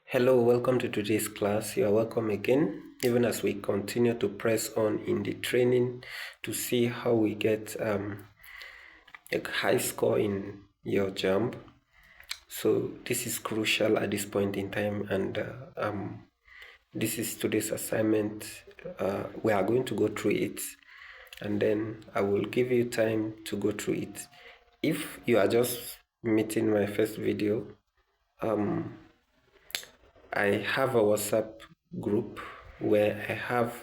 Hello, welcome to today's class. You are welcome again, even as we continue to press on in the training to see how we get a high score in your JAMB. So this is crucial at this point in time, and this is today's assignment. We are going to go through it, and then I will give you time to go through it. If you are just meeting my first video, I have a WhatsApp group where I have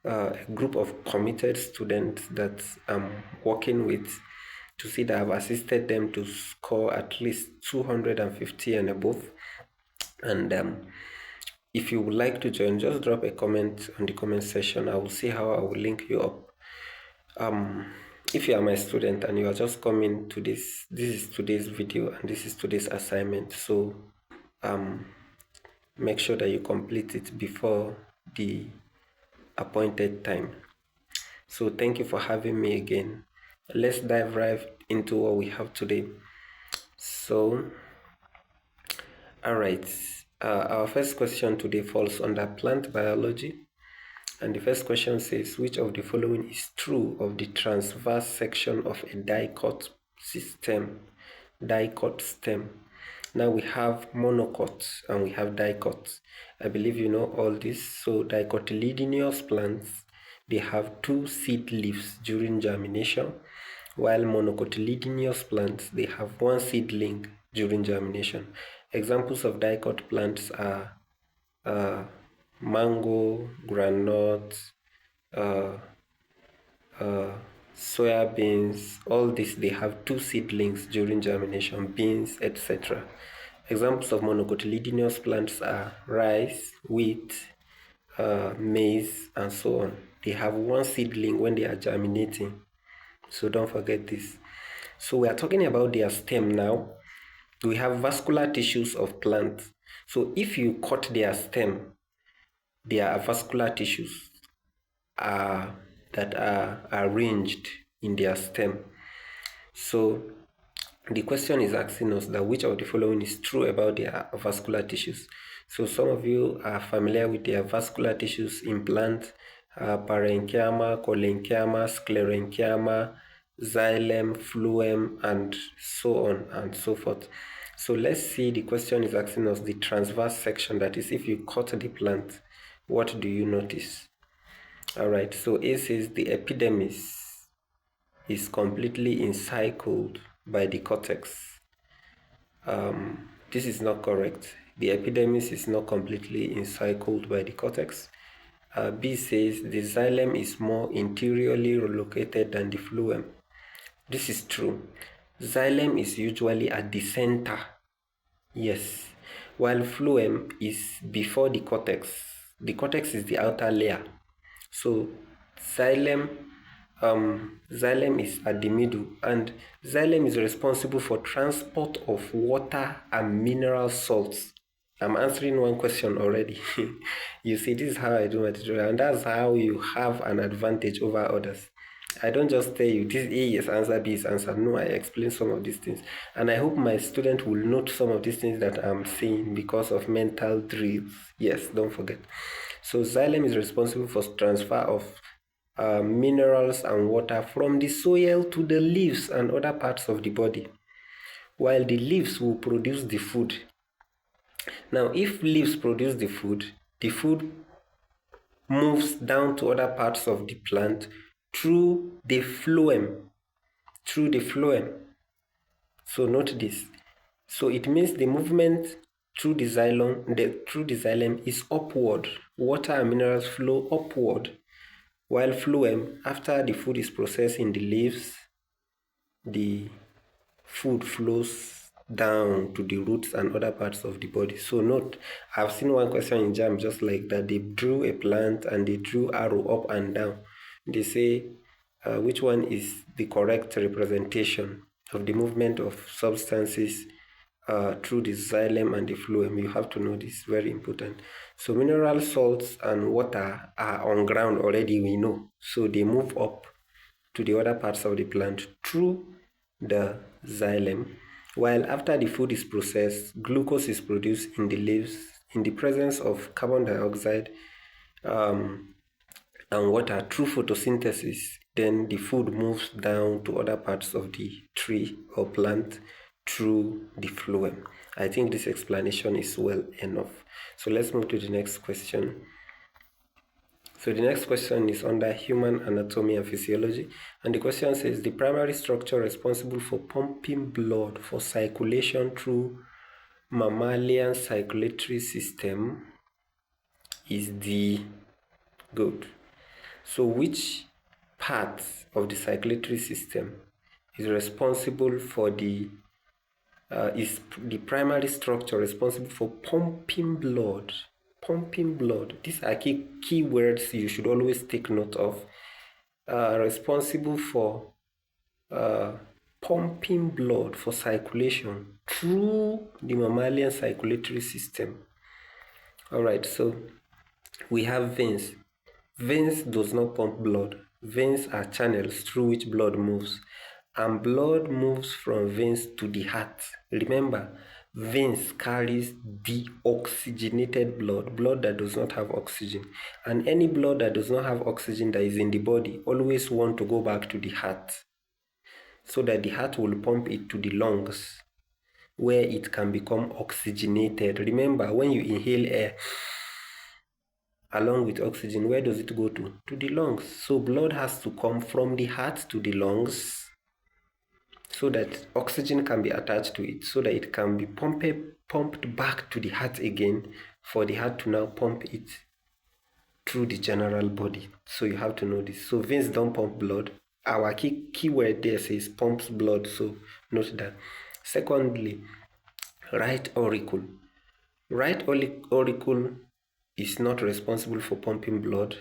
a group of committed students that I'm working with to see that I've assisted them to score at least 250 and above. And if you would like to join, just drop a comment on the comment section. I will see how I will link you up. If you are my student and you are just coming to this is today's video and this is today's assignment. So make sure that you complete it before the appointed time. So thank you for having me again. Let's dive right into what we have today. So, all right, our first question today falls under plant biology. And the first question says, which of the following is true of the transverse section of a dicot stem? Now we have monocots and we have dicots. I believe you know all this. So dicotyledonous plants, they have 2 seed leaves during germination, while monocotyledonous plants, they have 1 seedling during germination. Examples of dicot plants are mango, groundnut, soya beans. All this, they have 2 seedlings during germination, beans, etc. Examples of monocotyledonous plants are rice, wheat, maize, and so on. They have 1 seedling when they are germinating. So don't forget this. So we are talking about their stem now. We have vascular tissues of plants. So if you cut their stem, there are vascular tissues that are arranged in their stem. So the question is asking us that which of the following is true about their vascular tissues. So some of you are familiar with their vascular tissues in plants, parenchyma, collenchyma, sclerenchyma, xylem, phloem, and so on and so forth. So let's see, the question is asking us the transverse section, that is, if you cut the plant, what do you notice? All right, so A says the epidermis is completely encircled by the cortex. This is not correct. The epidermis is not completely encircled by the cortex. B says the xylem is more interiorly located than the phloem. This is true. Xylem is usually at the center. Yes. While phloem is before the cortex. The cortex is the outer layer. So xylem is at the middle, and xylem is responsible for transport of water and mineral salts. I'm answering one question already. You see, this is how I do my tutorial, and that's how you have an advantage over others. I don't just tell you this A is answer, B is answer. No, I explain some of these things. And I hope my student will note some of these things that I'm saying because of mental drills. Yes, don't forget. So xylem is responsible for transfer of minerals and water from the soil to the leaves and other parts of the body, while the leaves will produce the food. Now, if leaves produce the food moves down to other parts of the plant through the phloem. So note this. So it means the movement through the xylem is upward. Water and minerals flow upward, while phloem, after the food is processed in the leaves, the food flows down to the roots and other parts of the body. So note, I've seen one question in JAMB just like that. They drew a plant and they drew arrow up and down. They say which one is the correct representation of the movement of substances through the xylem and the phloem. You have to know this, very important. So mineral salts and water are on ground already, we know. So they move up to the other parts of the plant through the xylem, while after the food is processed, glucose is produced in the leaves, in the presence of carbon dioxide and water through photosynthesis, then the food moves down to other parts of the tree or plant through the phloem. I think this explanation is well enough. So let's move to the next question. So the next question is under human anatomy and physiology, and the question says the primary structure responsible for pumping blood for circulation through mammalian circulatory system is the good. So which part of the circulatory system is responsible for is the primary structure responsible for pumping blood? Pumping blood. These are key words you should always take note of. Responsible for pumping blood for circulation through the mammalian circulatory system. All right, so we have veins. Veins does not pump blood. Veins are channels through which blood moves, and blood moves from veins to the heart. Remember, veins carries deoxygenated blood that does not have oxygen, and any blood that does not have oxygen that is in the body always want to go back to the heart, so that the heart will pump it to the lungs, where it can become oxygenated. Remember, when you inhale air along with oxygen, where does it go to? To the lungs. So blood has to come from the heart to the lungs so that oxygen can be attached to it, so that it can be pumped back to the heart again, for the heart to now pump it through the general body. So you have to know this. So veins don't pump blood. Our key word there says pumps blood, so note that. Secondly, right auricle. Right auricle is not responsible for pumping blood.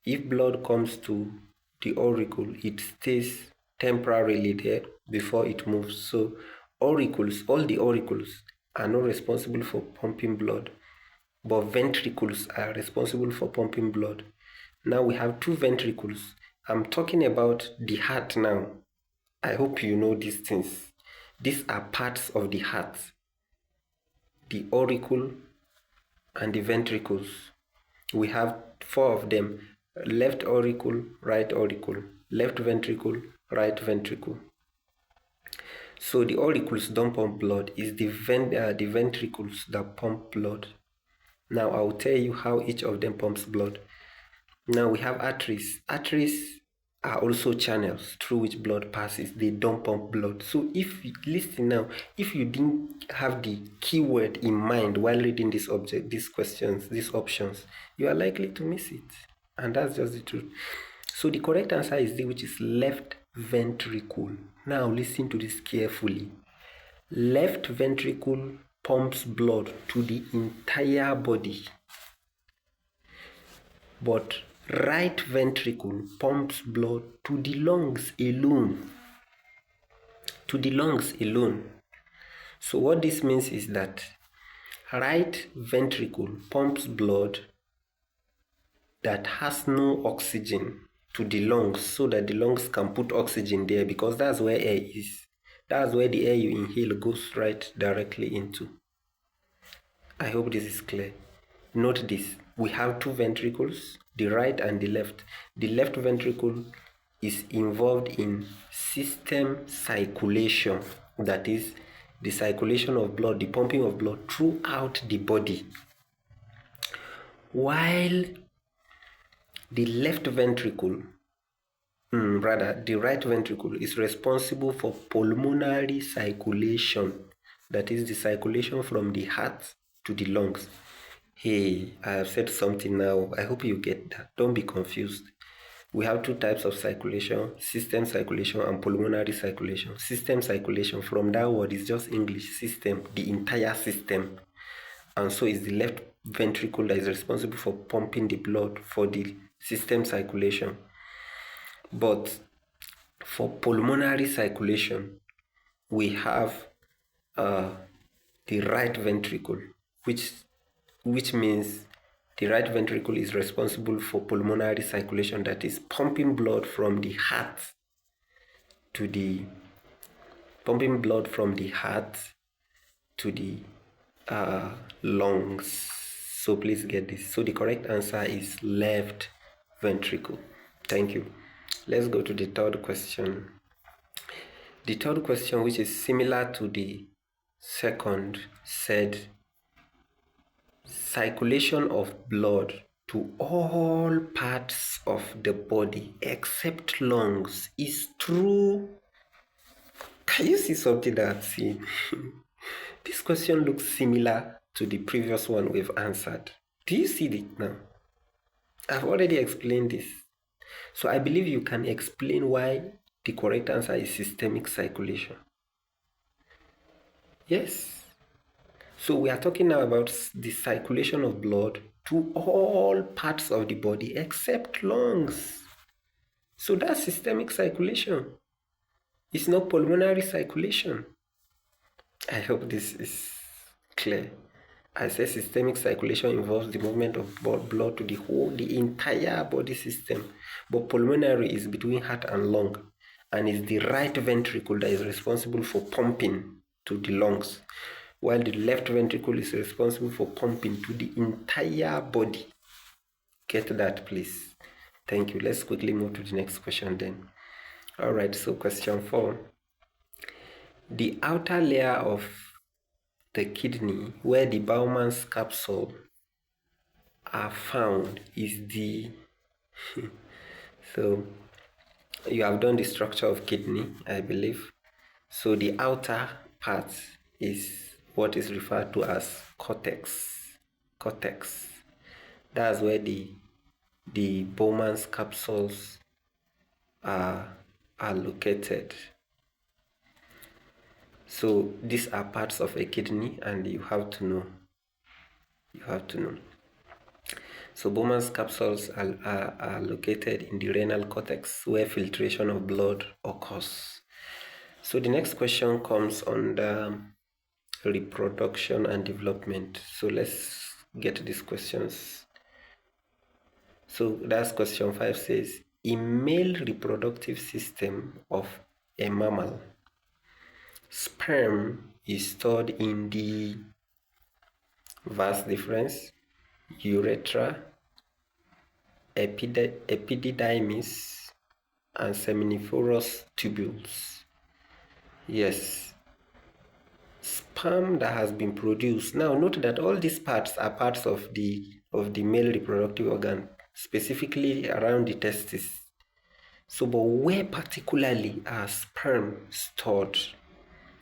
If blood comes to the auricle, it stays temporarily there before it moves. So auricles, all the auricles are not responsible for pumping blood, but ventricles are responsible for pumping blood. Now we have two ventricles. I'm talking about the heart now. I hope you know these things. These are parts of the heart: the auricle and the ventricles. We have four of them: left auricle, right auricle, left ventricle, right ventricle. So the auricles don't pump blood. It's the ventricles that pump blood. Now I'll tell you how each of them pumps blood. Now we have arteries. Arteries are also channels through which blood passes. They don't pump blood. So if you listen now, if you didn't have the keyword in mind while reading this object, these questions, these options, you are likely to miss it. And that's just the truth. So the correct answer is D, which is left ventricle. Now listen to this carefully. Left ventricle pumps blood to the entire body, but right ventricle pumps blood to the lungs alone. To the lungs alone. So what this means is that right ventricle pumps blood that has no oxygen to the lungs, so that the lungs can put oxygen there, because that's where air is. That's where the air you inhale goes right directly into. I hope this is clear. Note this. We have two ventricles, the right and the left. The left ventricle is involved in system circulation, that is, the circulation of blood, the pumping of blood throughout the body. While the left ventricle, the right ventricle is responsible for pulmonary circulation, that is, the circulation from the heart to the lungs. Hey, I have said something now. I hope you get that. Don't be confused. We have two types of circulation: system circulation and pulmonary circulation. System circulation, from that word, is just English. System, the entire system. And so is the left ventricle that is responsible for pumping the blood for the system circulation. But for pulmonary circulation, we have the right ventricle, which means the right ventricle is responsible for pulmonary circulation, that is, pumping blood from the heart to the lungs. So please get this. So the correct answer is left ventricle. Thank you. Let's go to the third question. The third question, which is similar to the second, said circulation of blood to all parts of the body except lungs is through. Can you see something that I've seen? This question looks similar to the previous one we've answered. Do you see it now? I've already explained this. So I believe you can explain why the correct answer is systemic circulation. Yes. So we are talking now about the circulation of blood to all parts of the body except lungs. So that's systemic circulation. It's not pulmonary circulation. I hope this is clear. I say systemic circulation involves the movement of blood to the entire body system. But pulmonary is between heart and lung, and is the right ventricle that is responsible for pumping to the lungs, while the left ventricle is responsible for pumping to the entire body. Get that, please. Thank you. Let's quickly move to the next question then. All right, so question 4. The outer layer of the kidney, where the Bowman's capsule are found, is the so you have done the structure of kidney, I believe. So the outer part is what is referred to as cortex. Cortex. That's where the Bowman's capsules are located. So these are parts of a kidney, and you have to know. So Bowman's capsules are located in the renal cortex, where filtration of blood occurs. So the next question comes under reproduction and development. So let's get these questions. So that's question 5 says, in male reproductive system of a mammal, sperm is stored in the vas deferens, urethra, epididymis, and seminiferous tubules. Yes, sperm that has been produced. Now note that all these parts are parts of the male reproductive organ, specifically around the testes. So, but where particularly are sperm stored?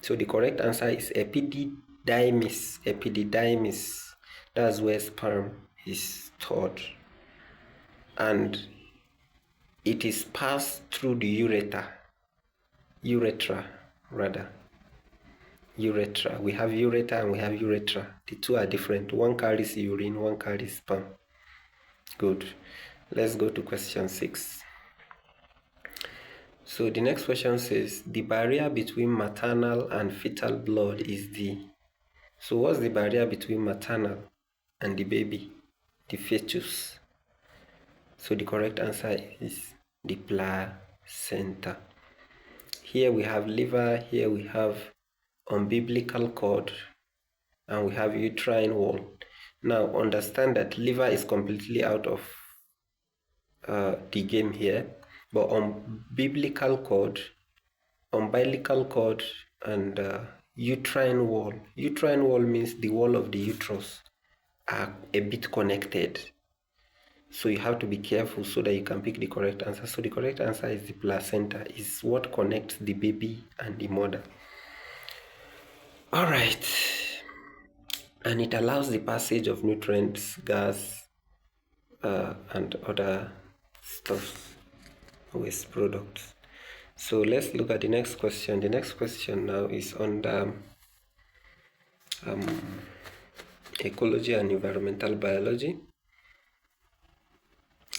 So the correct answer is epididymis. Epididymis. That's where sperm is stored. And it is passed through the urethra. We have urethra and we have urethra. The two are different. One carries urine, one carries sperm. Good. Let's go to question 6. So the next question says, the barrier between maternal and fetal blood is the... So what's the barrier between maternal and the baby, the fetus? So the correct answer is the placenta. Here we have liver, here we have umbilical cord, and we have uterine wall. Now understand that liver is completely out of the game here, but umbilical cord, and uterine wall. Uterine wall means the wall of the uterus are a bit connected. So you have to be careful so that you can pick the correct answer. So the correct answer is the placenta, is what connects the baby and the mother. All right. And it allows the passage of nutrients, gas, and other stuff, waste products. So let's look at the next question. The next question now is on the ecology and environmental biology.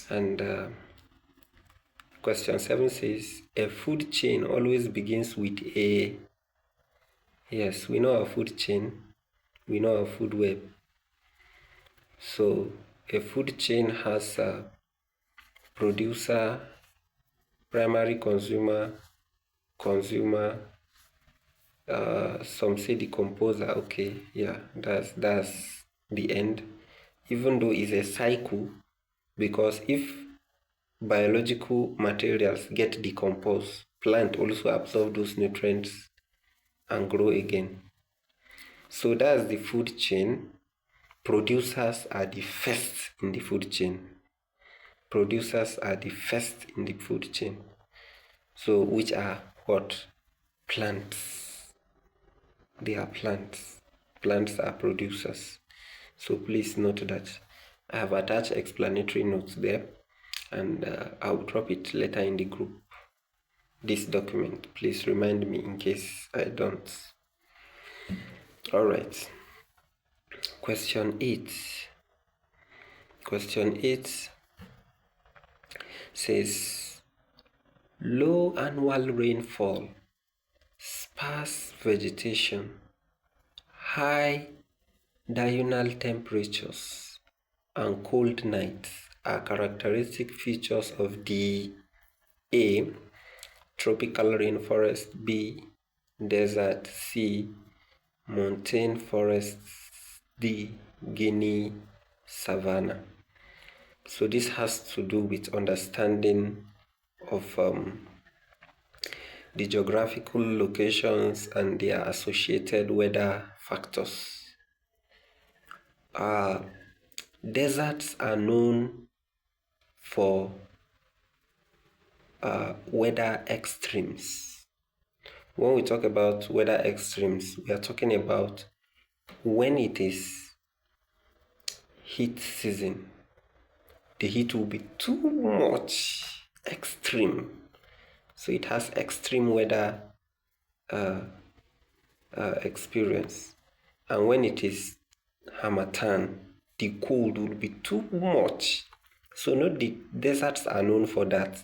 And question 7 says, a food chain always begins with a... Yes, we know our food chain. We know our food web. So a food chain has a producer, primary consumer, some say decomposer. Okay, yeah, that's the end. even though it's a cycle, because if biological materials get decomposed, plant also absorb those nutrients and grow again. So that's the food chain. Producers are the first in the food chain. Producers are the first in the food chain. So which are what? Plants. They are plants. Plants are producers. So please note that I have attached explanatory notes there, and I'll drop it later in the group. This document, please remind me in case I don't. All right. Question 8. Question 8 says, low annual rainfall, sparse vegetation, high diurnal temperatures, and cold nights are characteristic features of the A. Tropical rainforest, B. Desert, C. Montane forests, D. Guinea savanna. So this has to do with understanding of the geographical locations and their associated weather factors. Deserts are known for weather extremes. When we talk about weather extremes, we are talking about when it is heat season. The heat will be too much, extreme. So it has extreme weather experience. And when it is harmattan, the cold will be too much. So not the deserts are known for that.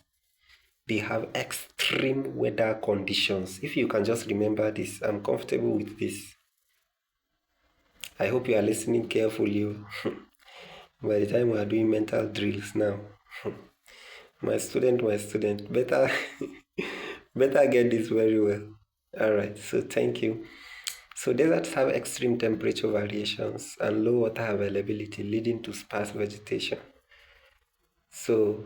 They have extreme weather conditions. If you can just remember this, I'm comfortable with this. I hope you are listening carefully. By the time we are doing mental drills now, my student, better better get this very well. All right, so thank you. So deserts have extreme temperature variations and low water availability, leading to sparse vegetation. So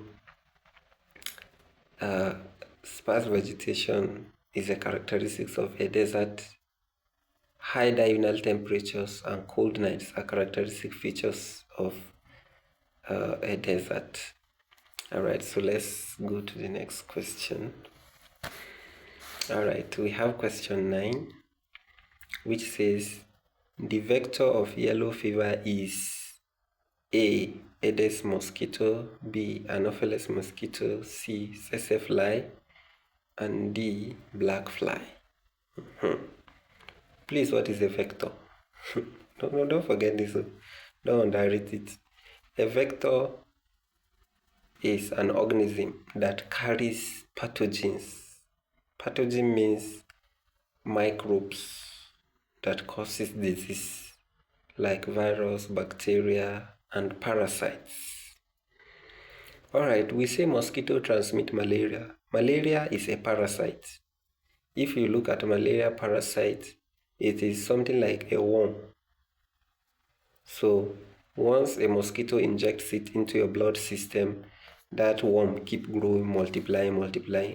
sparse vegetation is a characteristic of a desert. High diurnal temperatures and cold nights are characteristic features of a desert. All right, so let's go to the next question. All right, we have question 9, which says the vector of yellow fever is A. Aedes mosquito, B. Anopheles mosquito, C. Tsetse fly, and D. Black fly. Please, what is a vector? Don't forget this. Don't underrate it. A vector is an organism that carries pathogens. Pathogen means microbes that causes disease, like virus, bacteria, and parasites. All right, we say mosquito transmit malaria. Malaria is a parasite. If you look at malaria parasite, it is something like a worm. So once a mosquito injects it into your blood system, that worm keep growing, multiplying,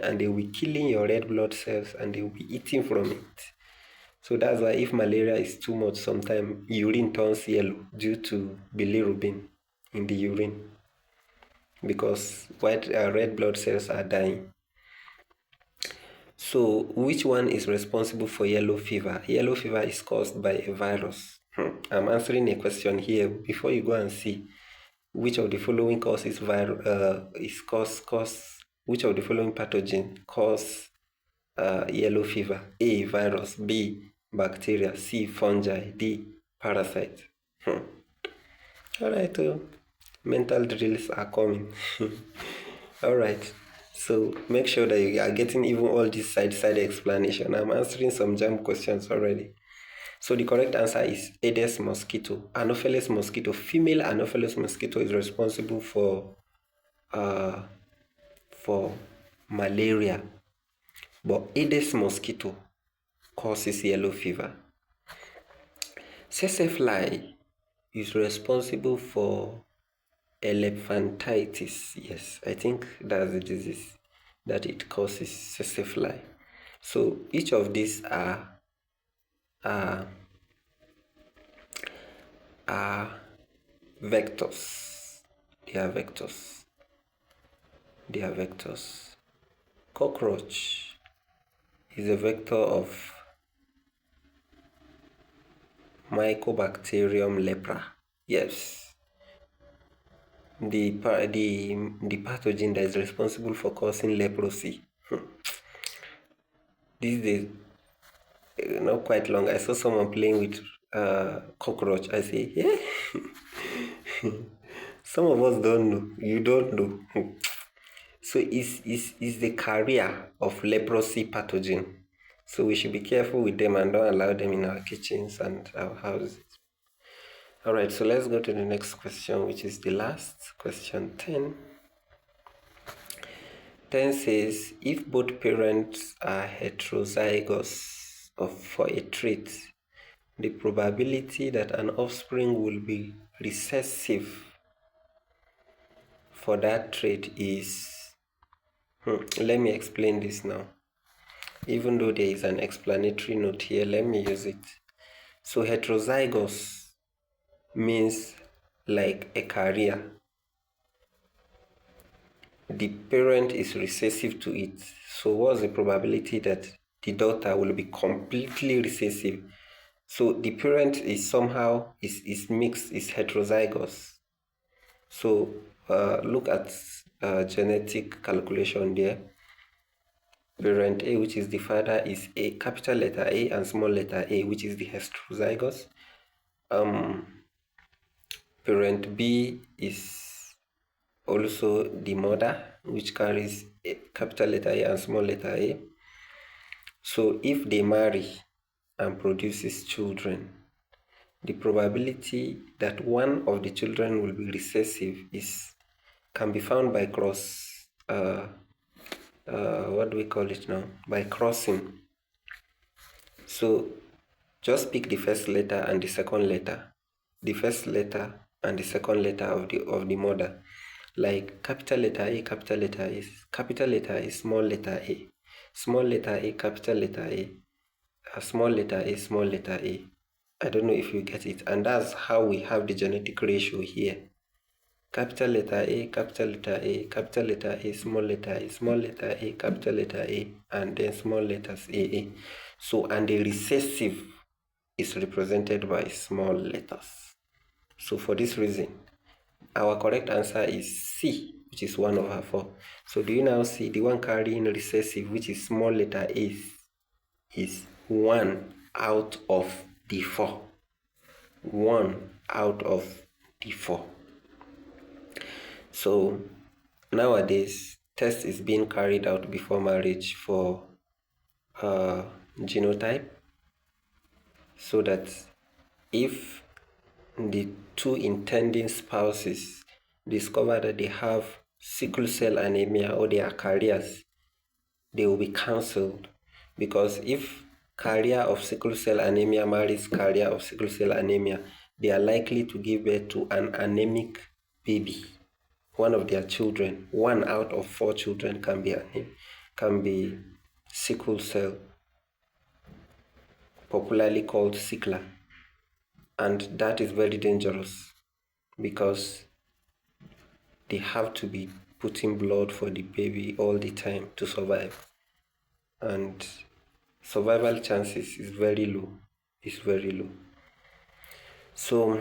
and they will be killing your red blood cells and they will be eating from it. So that's why if malaria is too much, sometimes urine turns yellow due to bilirubin in the urine, because red blood cells are dying. So which one is responsible for yellow fever? Yellow fever is caused by a virus. I'm answering a question here before you go and see which of the following causes which of the following pathogen cause yellow fever? A. Virus, B. Bacteria, C. Fungi, D. Parasite. All right, mental drills are coming. All right, so make sure that you are getting even all this side explanation. I'm answering some JAMB questions already. So the correct answer is Aedes mosquito. Anopheles mosquito, female Anopheles mosquito is responsible for malaria, but Aedes mosquito causes yellow fever. Tsetse fly is responsible for elephantitis. Yes, I think that's the disease that it causes, tsetse fly. So each of these are vectors. They are vectors. They are vectors. Cockroach is a vector of Mycobacterium lepra. Yes. The pathogen that is responsible for causing leprosy. These days, not quite long, I saw someone playing with cockroach. I say, yeah. Some of us don't know. You don't know. So it's the carrier of leprosy pathogen. So we should be careful with them and don't allow them in our kitchens and our houses. All right, so let's go to the next question, which is the last question 10. 10 says, if both parents are heterozygous for a trait, the probability that an offspring will be recessive for that trait is... let me explain this now. Even though there is an explanatory note here, let me use it. So heterozygous means like a carrier. The parent is recessive to it. So what's the probability that the daughter will be completely recessive? So the parent is somehow is mixed, is heterozygous. So look at genetic calculation there. Parent A, which is the father, is a capital letter A and small letter A, which is the heterozygous. Parent B is also the mother, which carries a capital letter A and small letter A. So if they marry and produces children, the probability that one of the children will be recessive can be found by what do we call it now? By crossing. So just pick the first letter and the second letter. The first letter and the second letter of the mother. Like capital letter A, capital letter A, small letter A. Small letter A, capital letter A. Small letter A, small letter A. I don't know if you get it. And that's how we have the genetic ratio here. Capital letter A, capital letter A, capital letter A, small letter A, small letter A, capital letter A, and then small letters AA. So, and the recessive is represented by small letters. So for this reason, our correct answer is C, which is 1/4. So do you now see the one carrying recessive, which is small letter A, is 1 out of the 4. 1 out of the 4. So nowadays, test is being carried out before marriage for genotype, so that if the two intending spouses discover that they have sickle cell anemia or they are carriers, they will be cancelled. Because if carrier of sickle cell anemia marries carrier of sickle cell anemia, they are likely to give birth to an anemic baby. One of their children, 1 out of 4 children can be sickle cell, popularly called sickler. And that is very dangerous because they have to be putting blood for the baby all the time to survive. And survival chances is very low. It's very low. So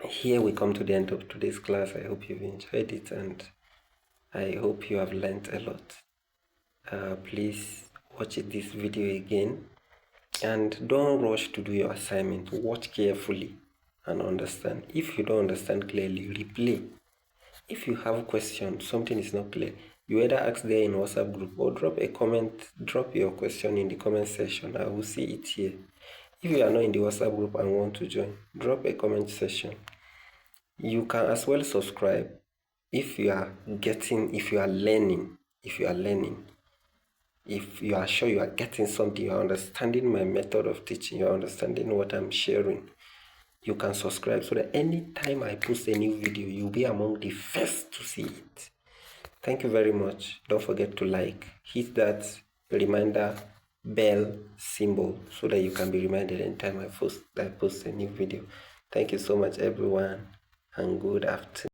here we come to the end of today's class. I hope you've enjoyed it and I hope you have learned a lot. Please watch this video again and don't rush to do your assignment. Watch carefully and understand. If you don't understand clearly, replay. If you have a question, something is not clear, you either ask there in WhatsApp group or drop a comment, drop your question in the comment section. I will see it here. If you are not in the WhatsApp group and want to join, drop a comment section. You can as well subscribe if you are learning, if you are sure you are getting something, you are understanding my method of teaching, you are understanding what I'm sharing. you can subscribe so that anytime I post a new video, you'll be among the first to see it. Thank you very much. Don't forget to like, hit that reminder bell symbol so that you can be reminded anytime I post a new video. Thank you so much, everyone, and good afternoon.